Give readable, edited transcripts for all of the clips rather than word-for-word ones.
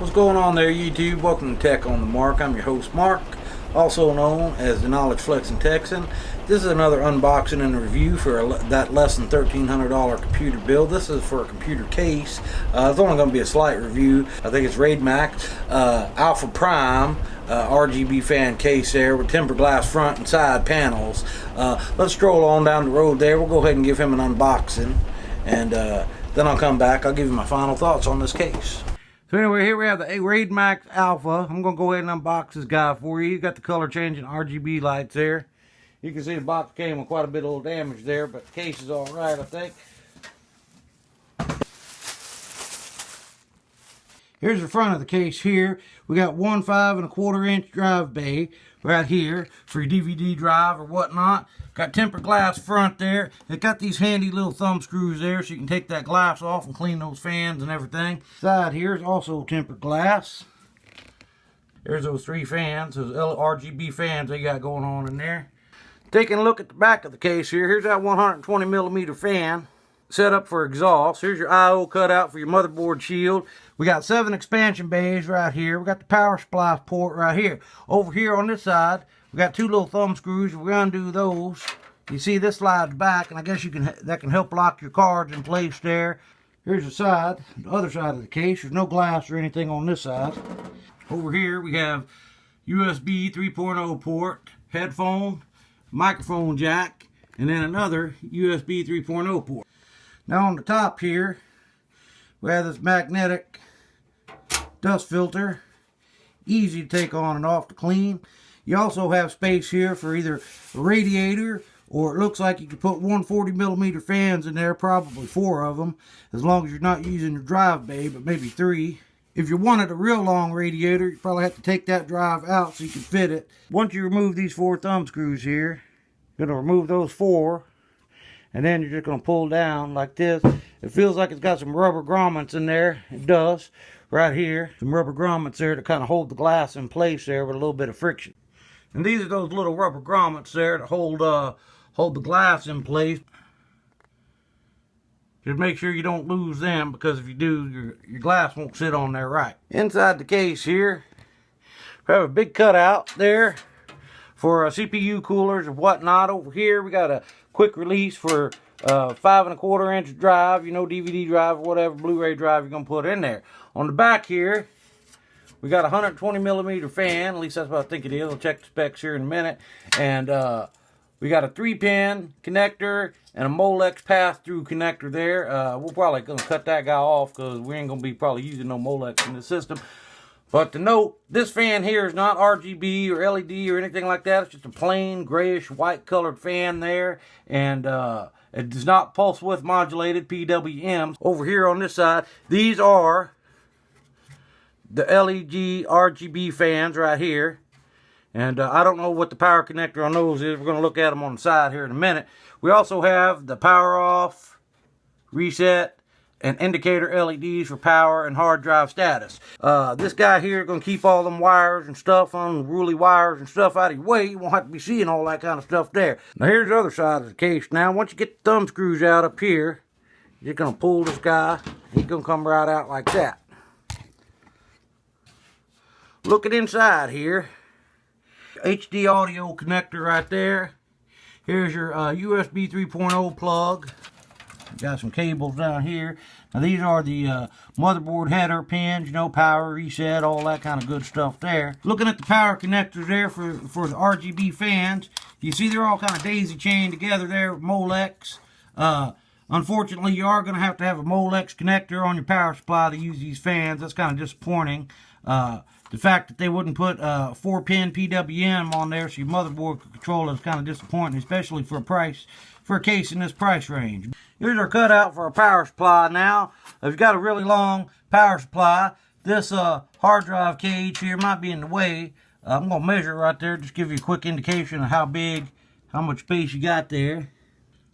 What's going on there, YouTube? Welcome to Tech on the Mark. I'm your host, Mark, also known as the Knowledge Flexing Texan. This is another unboxing and review for that less than $1,300 computer build. This is for a computer case. It's only going to be a slight review. I think it's Raidmax Alpha Prime Rgb fan case there with tempered glass front and side panels. Let's stroll on down the road there. We'll go ahead and give him an unboxing, and then I'll come back. I'll give you my final thoughts on this case. So anyway, here we have the Raidmax Alpha. I'm going to go ahead and unbox this guy for you. You got the color changing RGB lights there. You can see the box came with quite a bit of damage there, but the case is all right, I think. Here's the front of the case here. We got one 5 1/4 inch drive bay right here for your DVD drive or whatnot. Got tempered glass front there. It got these handy little thumb screws there so you can take that glass off and clean those fans and everything. Side here is also tempered glass. There's those 3 fans, those RGB fans they got going on in there. Taking a look at the back of the case here, here's that 120 millimeter fan set up for exhaust. Here's your I/O cutout for your motherboard shield. We got 7 expansion bays right here. We got the power supply port right here. Over here on this side, we got 2 little thumb screws. We're gonna undo those. You see this slides back, and I guess that can help lock your cards in place there. Here's the side, the other side of the case. There's no glass or anything on this side. Over here we have USB 3.0 port, headphone, microphone jack, and then another USB 3.0 port. Now on the top here, we have this magnetic dust filter, easy to take on and off to clean. You also have space here for either a radiator, or it looks like you could put 140 millimeter fans in there, probably 4 of them, as long as you're not using your drive bay, but maybe 3. If you wanted a real long radiator, you probably have to take that drive out so you can fit it. Once you remove these 4 thumb screws here, you're going to remove those 4, and then you're just going to pull down like this. It feels like it's got some rubber grommets in there. It does. Right here, some rubber grommets there to kind of hold the glass in place there with a little bit of friction. And these are those little rubber grommets there to hold the glass in place. Just make sure you don't lose them, because if you do, your glass won't sit on there right. Inside the case here, we have a big cutout there for CPU coolers and whatnot. Over here, we got a quick release for 5 1/4 inch drive, you know, DVD drive or whatever, Blu-ray drive you're going to put in there. On the back here, we got a 120 millimeter fan, at least that's what I think it is. I'll check the specs here in a minute. And we got a 3-pin connector and a Molex pass-through connector there. We're probably going to cut that guy off because we ain't going to be probably using no Molex in the system. But to note, this fan here is not RGB or LED or anything like that. It's just a plain grayish white colored fan there. And it does not pulse width modulated PWM. Over here on this side, these are the LED RGB fans right here. And I don't know what the power connector on those is. We're going to look at them on the side here in a minute. We also have the power off, reset, and indicator LEDs for power and hard drive status. This guy here is going to keep all them wires and stuff, unruly wires and stuff out of your way. You won't have to be seeing all that kind of stuff there. Now here's the other side of the case. Now once you get the thumb screws out up here, you're going to pull this guy. He's going to come right out like that. Looking inside here, HD audio connector right there. Here's your USB 3.0 plug. Got some cables down here. Now these are the motherboard header pins, you know, power, reset, all that kind of good stuff there. Looking at the power connectors there for the RGB fans, you see they're all kind of daisy chained together there with Molex. Unfortunately, you are going to have a Molex connector on your power supply to use these fans. That's kind of disappointing. The fact that they wouldn't put a 4-pin PWM on there so your motherboard could control it is kind of disappointing, especially for a case in this price range. Here's our cutout for our power supply now. If you've got a really long power supply, this hard drive cage here might be in the way. I'm going to measure right there, just give you a quick indication of how much space you got there.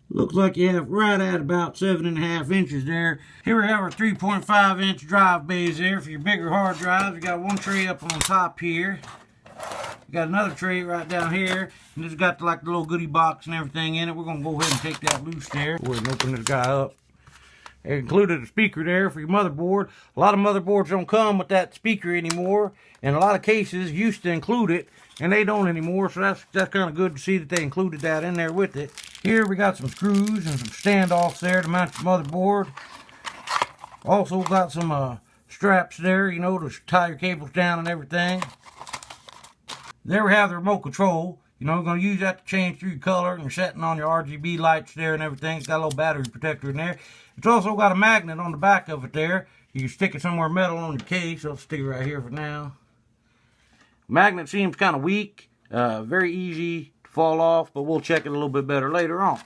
Looks like you have right at about 7.5 inches there. Here we have our 3.5 inch drive bays there for your bigger hard drives. You got one tray up on top here. You got another tray right down here. And it's got like the little goodie box and everything in it. We're going to go ahead and take that loose there. Go ahead and open this guy up. It included a speaker there for your motherboard. A lot of motherboards don't come with that speaker anymore, and a lot of cases used to include it, and they don't anymore, so that's kind of good to see that they included that in there with it. Here we got some screws and some standoffs there to mount your motherboard. Also got some straps there, you know, to tie your cables down and everything. There we have the remote control. You know, we're going to use that to change through your color and your setting on your RGB lights there and everything. It's got a little battery protector in there. It's also got a magnet on the back of it there. You can stick it somewhere metal on your case. I'll stick it right here for now. Magnet seems kind of weak. Very easy to fall off, but we'll check it a little bit better later on.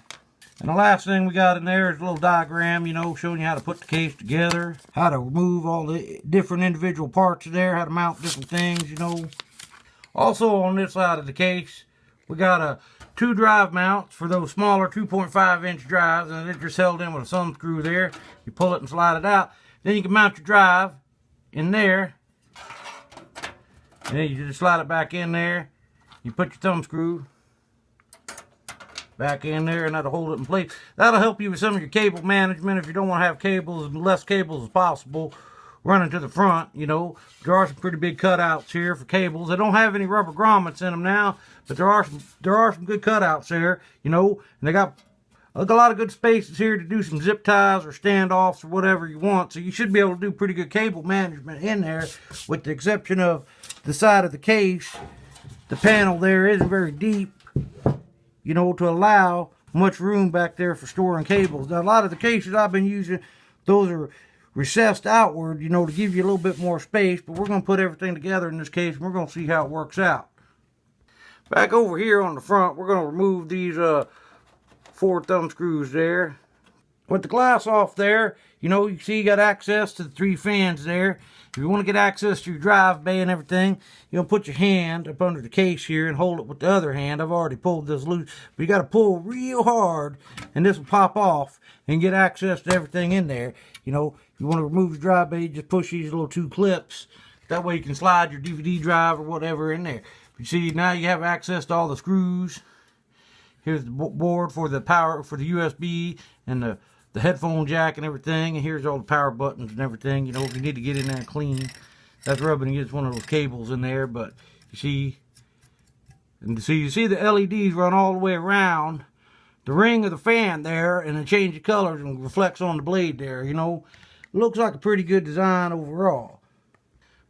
And the last thing we got in there is a little diagram, you know, showing you how to put the case together, how to remove all the different individual parts there, how to mount different things, you know. Also on this side of the case, we got two drive mounts for those smaller 2.5 inch drives, and they're just held in with a thumb screw there. You pull it and slide it out. Then you can mount your drive in there. And then you just slide it back in there. You put your thumb screw back in there, and that'll hold it in place. That'll help you with some of your cable management if you don't want to have cables, less cables as possible running to the front, you know. There are some pretty big cutouts here for cables. They don't have any rubber grommets in them now, but there are some good cutouts there, you know. And they got a lot of good spaces here to do some zip ties or standoffs or whatever you want. So you should be able to do pretty good cable management in there, with the exception of the side of the case. The panel there isn't very deep, you know, to allow much room back there for storing cables. Now, a lot of the cases I've been using, those are recessed outward, you know, to give you a little bit more space, but we're going to put everything together in this case, and we're going to see how it works out. Back over here on the front, we're going to remove these 4 thumb screws there. With the glass off there, you know, you see you got access to the 3 fans there. If you want to get access to your drive bay and everything, you'll put your hand up under the case here and hold it with the other hand. I've already pulled this loose, but you got to pull real hard, and this will pop off and get access to everything in there. You know, if you want to remove the drive bay, just push these little 2 clips. That way you can slide your DVD drive or whatever in there. You see, now you have access to all the screws. Here's the board for the power, for the USB and the headphone jack and everything. And here's all the power buttons and everything. You know, if you need to get in there and clean, that's rubbing against one of those cables in there. But you see, and so you see the LEDs run all the way around the ring of the fan there, and it changes colors and reflects on the blade there. You know, looks like a pretty good design overall.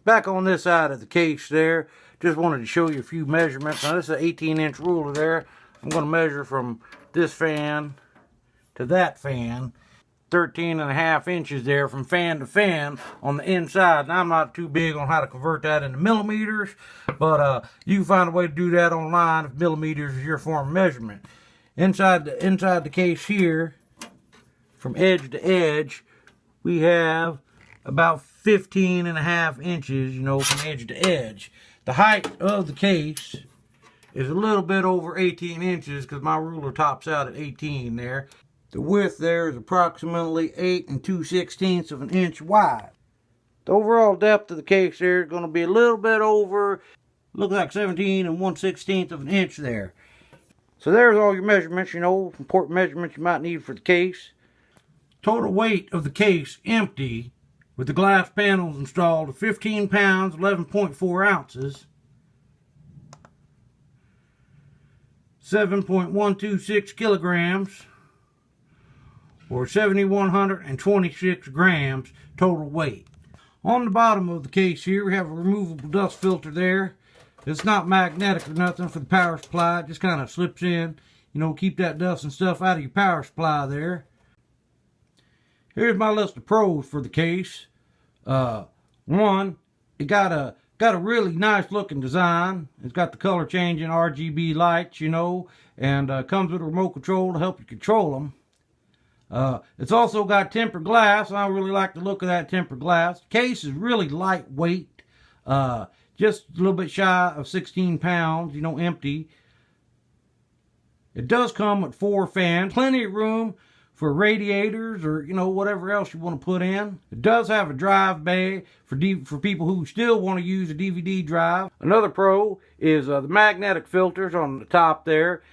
Back on this side of the case there, just wanted to show you a few measurements. Now, this is an 18-inch ruler there. I'm going to measure from this fan to that fan, 13.5 inches there from fan to fan on the inside. Now, I'm not too big on how to convert that into millimeters, but you can find a way to do that online if millimeters is your form of measurement. Inside the case here, from edge to edge, we have about 15.5 inches, you know, from edge to edge. The height of the case is a little bit over 18 inches because my ruler tops out at 18 there. The width there is approximately 8 2/16 of an inch wide. The overall depth of the case there is going to be a little bit over, looks like 17 1/16 of an inch there. So there's all your measurements, you know, important measurements you might need for the case. Total weight of the case empty with the glass panels installed, 15 pounds, 11.4 ounces, 7.126 kilograms, or 7,126 grams total weight. On the bottom of the case here, we have a removable dust filter there. It's not magnetic or nothing for the power supply. It just kind of slips in, you know, keep that dust and stuff out of your power supply there. Here's my list of pros for the case. One, it got a really nice looking design. It's got the color changing RGB lights, you know, and comes with a remote control to help you control them. It's also got tempered glass. I really like the look of that tempered glass. The case is really lightweight, just a little bit shy of 16 pounds, you know, empty. It does come with 4 fans, plenty of room for radiators or, you know, whatever else you want to put in. It does have a drive bay for people who still want to use a DVD drive. Another pro is the magnetic filters on the top there.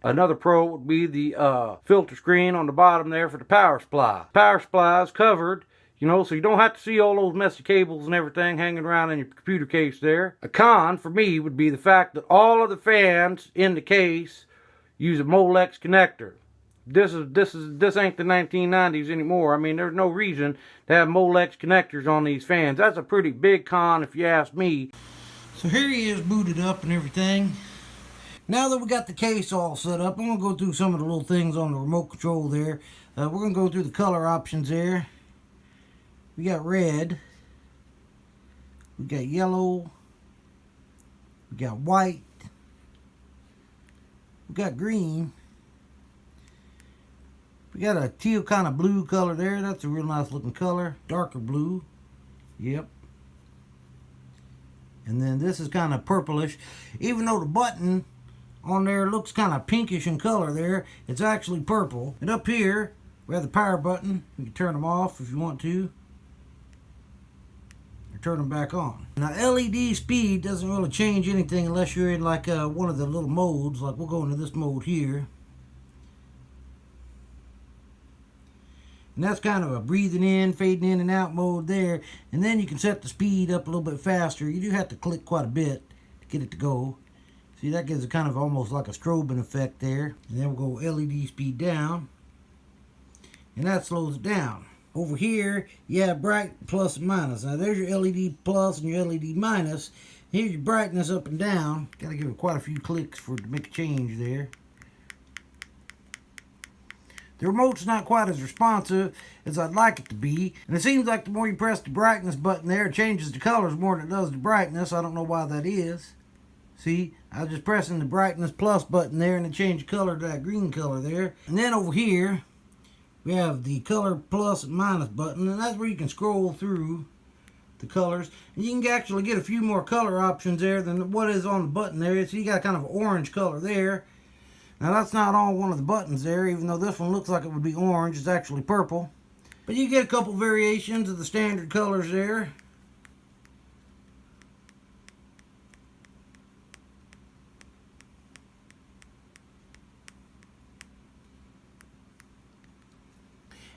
Another pro would be the filter screen on the bottom there for the power supply. Power supply is covered, you know, so you don't have to see all those messy cables and everything hanging around in your computer case there. A con for me would be the fact that all of the fans in the case use a Molex connector. This ain't the 1990s anymore. I mean, there's no reason to have Molex connectors on these fans. That's a pretty big con if you ask me. So here he is booted up and everything. Now that we got the case all set up, I'm going to go through some of the little things on the remote control there. We're going to go through the color options there. We got red. We got yellow. We got white. We got green. We got a teal kind of blue color there. That's a real nice looking color. Darker blue. Yep. And then this is kind of purplish. Even though the button on there looks kind of pinkish in color there, it's actually purple. And up here, we have the power button. You can turn them off if you want to. Or turn them back on. Now LED speed doesn't really change anything unless you're in like one of the little modes. Like we'll go into this mode here. And that's kind of a breathing in, fading in and out mode there. And then you can set the speed up a little bit faster. You do have to click quite a bit to get it to go. See, that gives it kind of almost like a strobing effect there. And then we'll go LED speed down. And that slows it down. Over here, you have bright, plus, and minus. Now there's your LED plus and your LED minus. Here's your brightness up and down. Got to give it quite a few clicks for it to make a change there. The remote's not quite as responsive as I'd like it to be. And it seems like the more you press the brightness button there, it changes the colors more than it does the brightness. I don't know why that is. See, I was just pressing the brightness plus button there and it changed the color to that green color there. And then over here, we have the color plus and minus button. And that's where you can scroll through the colors. And you can actually get a few more color options there than what is on the button there. So you got kind of an orange color there. Now that's not on one of the buttons there, even though this one looks like it would be orange. It's actually purple. But you get a couple variations of the standard colors there.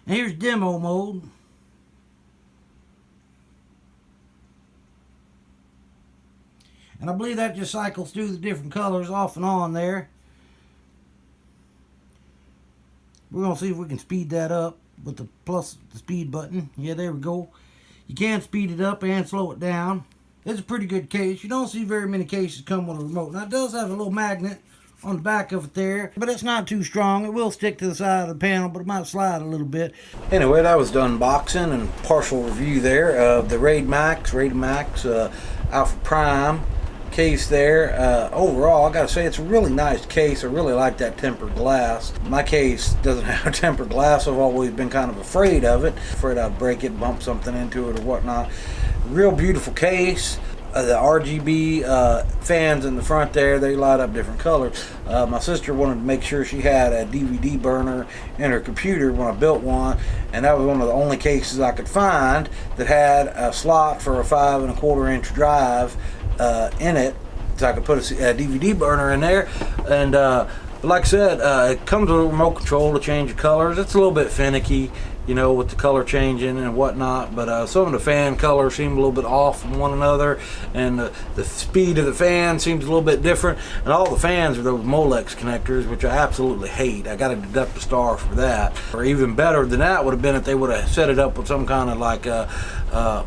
And here's demo mode. And I believe that just cycles through the different colors off and on there. We're going to see if we can speed that up with the plus the speed button. Yeah, there we go. You can speed it up and slow it down. It's a pretty good case. You don't see very many cases come with a remote. Now it does have a little magnet on the back of it there, but it's not too strong. It will stick to the side of the panel, but it might slide a little bit. Anyway, that was the unboxing and partial review there of the Raidmax Alpha Prime case there. Overall, I gotta say it's a really nice case. I really like that tempered glass. My case doesn't have tempered glass. I've always been kind of afraid of it, afraid I'd break it, bump something into it or whatnot. Real beautiful case. The RGB fans in the front there, they light up different colors. My sister wanted to make sure she had a DVD burner in her computer when I built one, and that was one of the only cases I could find that had a slot for a 5 1/4 inch drive in it, so I could put a DVD burner in there. And like I said, it comes with a remote control to change the colors. It's a little bit finicky, you know, with the color changing and whatnot, but some of the fan colors seem a little bit off from one another, and the speed of the fan seems a little bit different, and all the fans are those Molex connectors, which I absolutely hate. I got to deduct a star for that. Or even better than that would have been if they would have set it up with some kind of like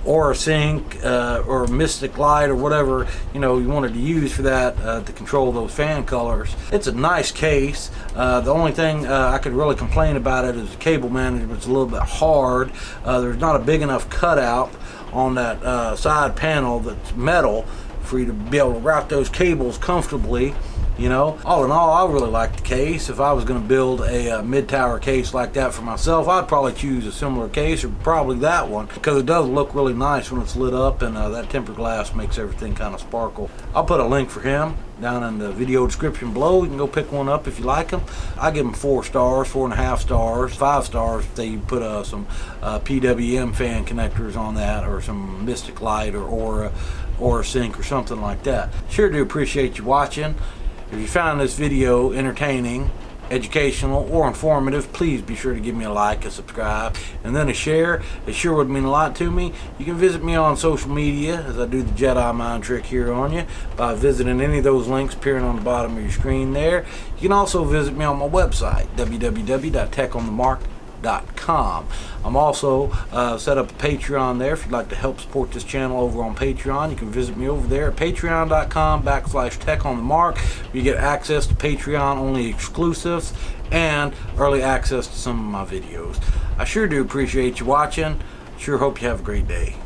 Aura Sync or Mystic Light or whatever, you know, you wanted to use for that to control those fan colors. It's a nice case. The only thing I could really complain about it is the cable management's a little bit hard. There's not a big enough cutout on that side panel that's metal for you to be able to route those cables comfortably. You know, all in all, I really like the case. If I was going to build a mid-tower case like that for myself, I'd probably choose a similar case, or probably that one, because it does look really nice when it's lit up, and that tempered glass makes everything kind of sparkle. I'll put a link for him down in the video description below. You can go pick one up if you like them. I give them 4 stars, 4.5 stars, 5 stars if they put some PWM fan connectors on that, or some Mystic Light or Aura Sync or something like that. Sure do appreciate you watching. If you found this video entertaining, educational, or informative, please be sure to give me a like, a subscribe, and then a share. It sure would mean a lot to me. You can visit me on social media as I do the Jedi mind trick here on you by visiting any of those links appearing on the bottom of your screen there. You can also visit me on my website, www.techonthemark.com. I'm also set up a Patreon there. If you'd like to help support this channel over on Patreon, you can visit me over there at patreon.com/techonthemark. You get access to Patreon only exclusives and early access to some of my videos. I sure do appreciate you watching. Sure hope you have a great day.